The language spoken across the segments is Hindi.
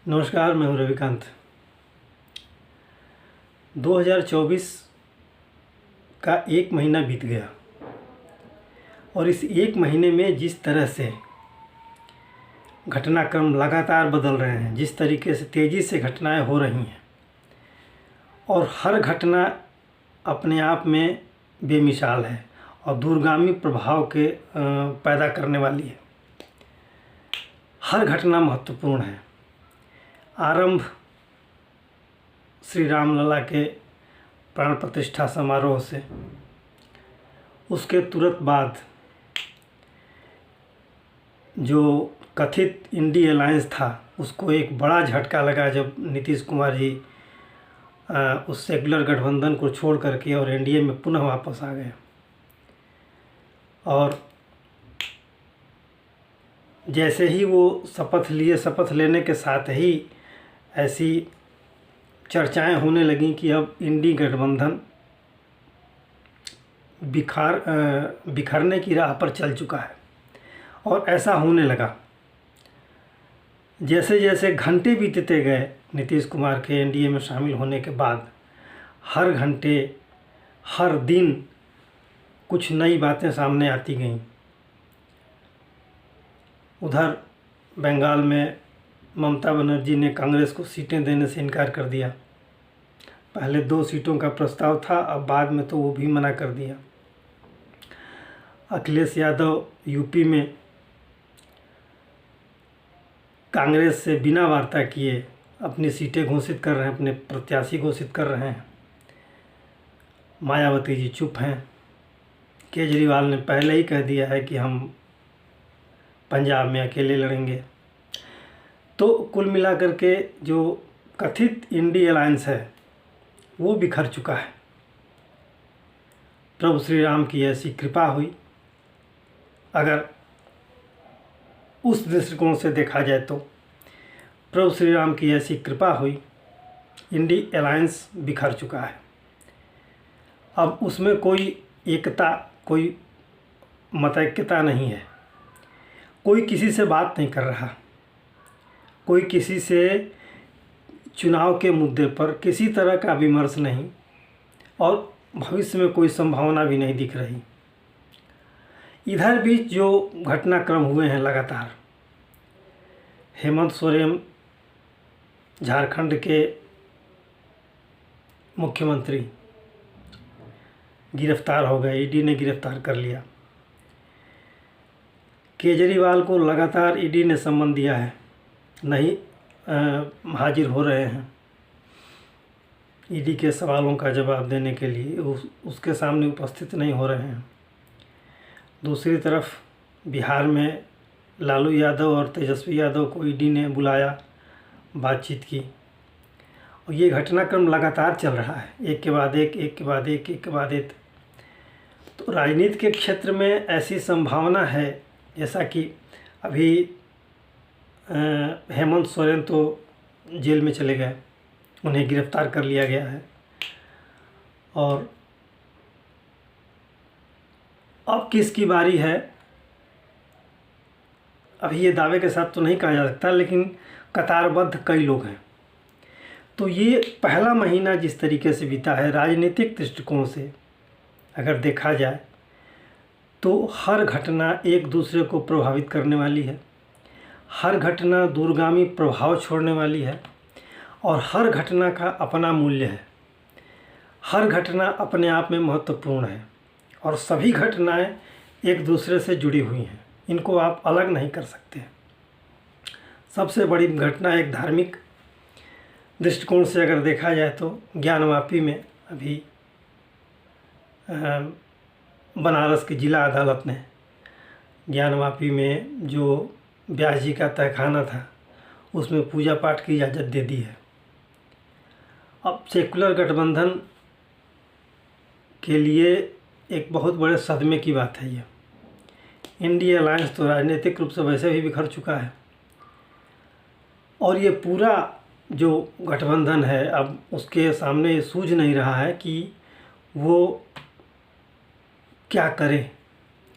नमस्कार, मैं हूं रविकांत। 2024 का एक महीना बीत गया और इस एक महीने में जिस तरह से घटनाक्रम लगातार बदल रहे हैं, जिस तरीके से तेज़ी से घटनाएं हो रही हैं और हर घटना अपने आप में बेमिसाल है और दूरगामी प्रभाव के पैदा करने वाली है। हर घटना महत्वपूर्ण है। आरंभ श्री रामलला के प्राण प्रतिष्ठा समारोह से, उसके तुरंत बाद जो कथित इंडी अलायंस था उसको एक बड़ा झटका लगा जब नीतीश कुमार जी उस सेकुलर गठबंधन को छोड़ करके और एनडीए में पुनः वापस आ गए। और जैसे ही वो शपथ लेने के साथ ही ऐसी चर्चाएं होने लगीं कि अब इंडी गठबंधन बिखरने की राह पर चल चुका है। और ऐसा होने लगा। जैसे जैसे घंटे बीतते गए नीतीश कुमार के एनडीए में शामिल होने के बाद, हर घंटे हर दिन कुछ नई बातें सामने आती गईं। उधर बंगाल में ममता बनर्जी ने कांग्रेस को सीटें देने से इनकार कर दिया। पहले 2 सीटों का प्रस्ताव था, अब बाद में तो वो भी मना कर दिया। अखिलेश यादव यूपी में कांग्रेस से बिना वार्ता किए अपनी सीटें घोषित कर रहे हैं, अपने प्रत्याशी घोषित कर रहे हैं। मायावती जी चुप हैं। केजरीवाल ने पहले ही कह दिया है कि हम पंजाब में अकेले लड़ेंगे। तो कुल मिलाकर के जो कथित इंडी अलायंस है वो बिखर चुका है। प्रभु श्री राम की ऐसी कृपा हुई, अगर उस दृष्टिकोण से देखा जाए तो प्रभु श्री राम की ऐसी कृपा हुई, इंडी अलायंस बिखर चुका है। अब उसमें कोई एकता, कोई मतैक्यता नहीं है। कोई किसी से बात नहीं कर रहा, कोई किसी से चुनाव के मुद्दे पर किसी तरह का विमर्श नहीं, और भविष्य में कोई संभावना भी नहीं दिख रही। इधर बीच जो घटनाक्रम हुए हैं लगातार, हेमंत सोरेन झारखंड के मुख्यमंत्री गिरफ्तार हो गए, ईडी ने गिरफ्तार कर लिया। केजरीवाल को लगातार ईडी ने सम्मन दिया है, नहीं हाजिर हो रहे हैं ईडी के सवालों का जवाब देने के लिए, उसके सामने उपस्थित नहीं हो रहे हैं। दूसरी तरफ बिहार में लालू यादव और तेजस्वी यादव को ईडी ने बुलाया, बातचीत की, और ये घटनाक्रम लगातार चल रहा है, एक के बाद एक, एक के बाद एक, एक के बाद एक। तो राजनीति के क्षेत्र में ऐसी संभावना है, जैसा कि अभी हेमंत सोरेन तो जेल में चले गए, उन्हें गिरफ्तार कर लिया गया है। और अब किसकी बारी है, अभी ये दावे के साथ तो नहीं कहा जा सकता, लेकिन कतारबद्ध कई लोग हैं। तो ये पहला महीना जिस तरीके से बीता है, राजनीतिक दृष्टिकोण से अगर देखा जाए तो हर घटना एक दूसरे को प्रभावित करने वाली है, हर घटना दूरगामी प्रभाव छोड़ने वाली है, और हर घटना का अपना मूल्य है। हर घटना अपने आप में महत्वपूर्ण है और सभी घटनाएं एक दूसरे से जुड़ी हुई हैं, इनको आप अलग नहीं कर सकते। सबसे बड़ी घटना एक धार्मिक दृष्टिकोण से अगर देखा जाए तो ज्ञानवापी में अभी बनारस की जिला अदालत ने ज्ञानवापी में जो व्यास जी का तहखाना था उसमें पूजा पाठ की इजाज़त दे दी है। अब सेकुलर गठबंधन के लिए एक बहुत बड़े सदमे की बात है ये। इंडी अलायंस तो राजनीतिक रूप से वैसे भी बिखर चुका है, और ये पूरा जो गठबंधन है अब उसके सामने ये सूझ नहीं रहा है कि वो क्या करे,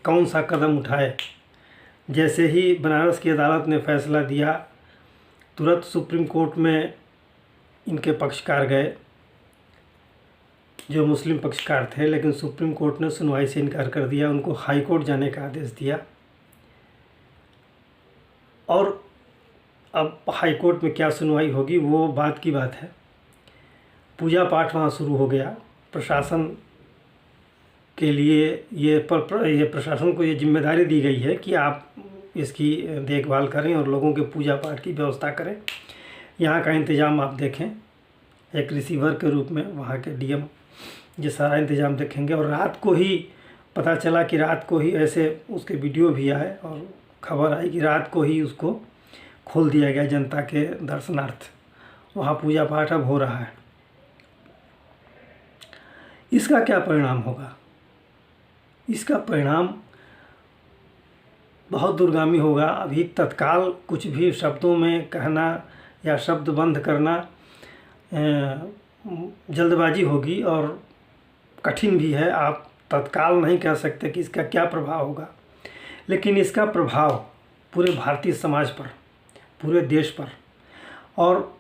कौन सा कदम उठाए। जैसे ही बनारस की अदालत ने फैसला दिया तुरंत सुप्रीम कोर्ट में इनके पक्षकार गए, जो मुस्लिम पक्षकार थे, लेकिन सुप्रीम कोर्ट ने सुनवाई से इनकार कर दिया, उनको हाई कोर्ट जाने का आदेश दिया। और अब हाई कोर्ट में क्या सुनवाई होगी वो बात की बात है। पूजा पाठ वहाँ शुरू हो गया। प्रशासन के लिए ये प्रशासन को ये जिम्मेदारी दी गई है कि आप इसकी देखभाल करें और लोगों के पूजा पाठ की व्यवस्था करें। यहाँ का इंतज़ाम आप देखें, एक रिसीवर के रूप में वहाँ के डीएम ये सारा इंतज़ाम देखेंगे। और रात को ही पता चला कि रात को ही ऐसे उसके वीडियो भी आए और खबर आई कि रात को ही उसको खोल दिया गया जनता के दर्शनार्थ। वहाँ पूजा पाठ अब हो रहा है। इसका क्या परिणाम होगा? इसका परिणाम बहुत दूरगामी होगा। अभी तत्काल कुछ भी शब्दों में कहना या शब्द बंद करना जल्दबाजी होगी और कठिन भी है। आप तत्काल नहीं कह सकते कि इसका क्या प्रभाव होगा, लेकिन इसका प्रभाव पूरे भारतीय समाज पर, पूरे देश पर और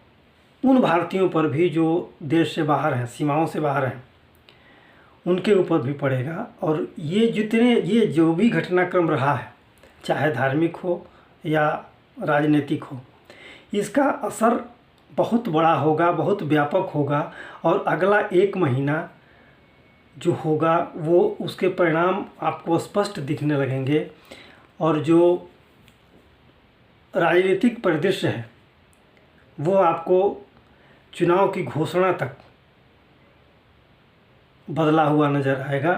उन भारतीयों पर भी जो देश से बाहर हैं, सीमाओं से बाहर हैं, उनके ऊपर भी पड़ेगा। और ये जो भी घटनाक्रम रहा है, चाहे धार्मिक हो या राजनीतिक हो, इसका असर बहुत बड़ा होगा, बहुत व्यापक होगा। और अगला 1 महीना जो होगा वो उसके परिणाम आपको स्पष्ट दिखने लगेंगे। और जो राजनीतिक परिदृश्य है वो आपको चुनाव की घोषणा तक बदला हुआ नज़र आएगा।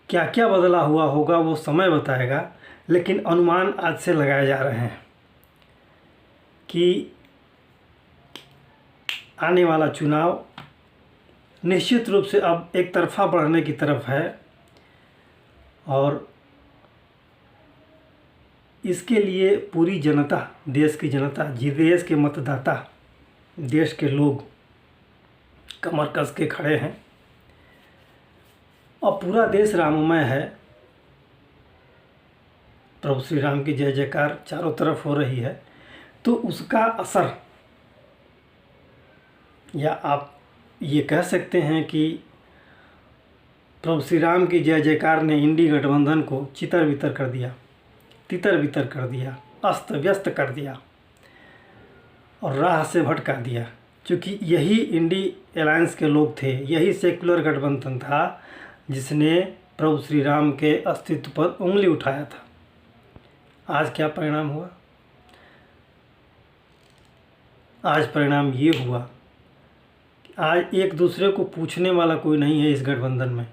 क्या क्या बदला हुआ होगा वो समय बताएगा, लेकिन अनुमान आज से लगाए जा रहे हैं कि आने वाला चुनाव निश्चित रूप से अब एक तरफा बढ़ने की तरफ है। और इसके लिए पूरी जनता, देश की जनता, देश के मतदाता, देश के लोग कमर कस के खड़े हैं। और पूरा देश राममय है। प्रभु श्री राम की जय जयकार चारों तरफ हो रही है। तो उसका असर, या आप ये कह सकते हैं कि प्रभु श्री राम की जय जयकार ने इंडी गठबंधन को चितर बितर कर दिया, तितर बितर कर दिया, अस्त व्यस्त कर दिया और राह से भटका दिया। क्योंकि यही इंडी अलायंस के लोग थे, यही सेक्युलर गठबंधन था जिसने प्रभु श्री राम के अस्तित्व पर उंगली उठाया था। आज क्या परिणाम हुआ? आज परिणाम ये हुआ कि आज एक दूसरे को पूछने वाला कोई नहीं है इस गठबंधन में।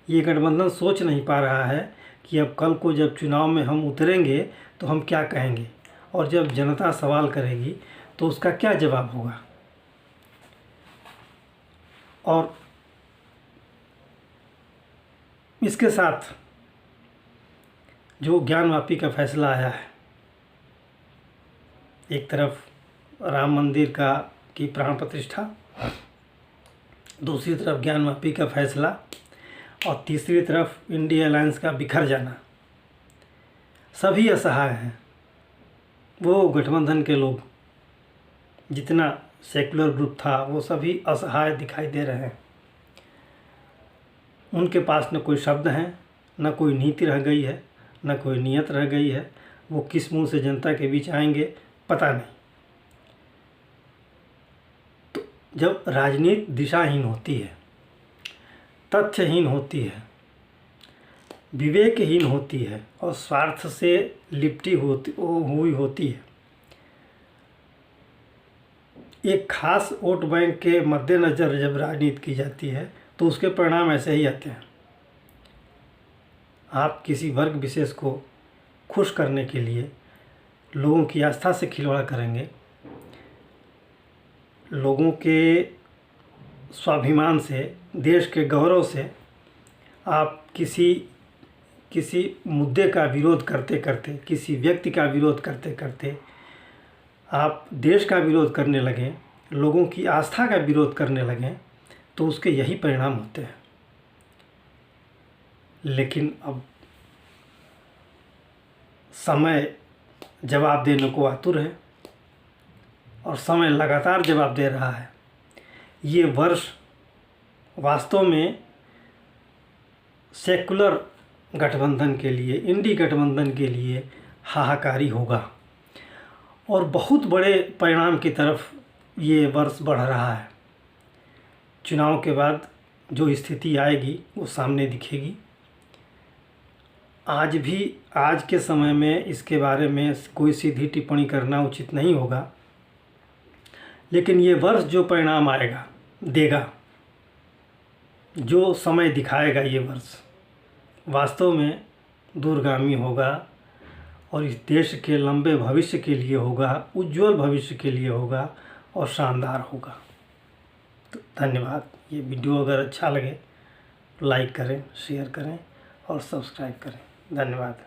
ये गठबंधन सोच नहीं पा रहा है कि अब कल को जब चुनाव में हम उतरेंगे तो हम क्या कहेंगे, और जब जनता सवाल करेगी तो उसका क्या जवाब होगा। और इसके साथ जो ज्ञानवापी का फैसला आया है, एक तरफ राम मंदिर की प्राण प्रतिष्ठा, दूसरी तरफ ज्ञानवापी का फैसला, और तीसरी तरफ इंडिया अलायंस का बिखर जाना, सभी असहाय हैं। वो गठबंधन के लोग, जितना सेकुलर ग्रुप था, वो सभी असहाय दिखाई दे रहे हैं। उनके पास न कोई शब्द हैं, न कोई नीति रह गई है, न कोई नियत रह गई है। वो किस मुंह से जनता के बीच आएंगे पता नहीं। तो जब राजनीति दिशाहीन होती है, तथ्यहीन होती है, विवेकहीन होती है और स्वार्थ से लिपटी हुई होती है, एक खास वोट बैंक के मद्देनज़र जब राजनीति की जाती है तो उसके परिणाम ऐसे ही आते हैं। आप किसी वर्ग विशेष को खुश करने के लिए लोगों की आस्था से खिलवाड़ करेंगे, लोगों के स्वाभिमान से, देश के गौरव से आप किसी मुद्दे का विरोध करते करते, किसी व्यक्ति का विरोध करते करते आप देश का विरोध करने लगें, लोगों की आस्था का विरोध करने लगें, तो उसके यही परिणाम होते हैं। लेकिन अब समय जवाब देने को आतुर है और समय लगातार जवाब दे रहा है। ये वर्ष वास्तव में सेकुलर गठबंधन के लिए, इंडी गठबंधन के लिए हाहाकारी होगा और बहुत बड़े परिणाम की तरफ ये वर्ष बढ़ रहा है। चुनाव के बाद जो स्थिति आएगी वो सामने दिखेगी। आज के समय में इसके बारे में कोई सीधी टिप्पणी करना उचित नहीं होगा, लेकिन ये वर्ष जो परिणाम आएगा देगा, जो समय दिखाएगा, ये वर्ष वास्तव में दूरगामी होगा और इस देश के लंबे भविष्य के लिए होगा, उज्जवल भविष्य के लिए होगा और शानदार होगा। तो धन्यवाद। ये वीडियो अगर अच्छा लगे तो लाइक करें, शेयर करें और सब्सक्राइब करें। धन्यवाद।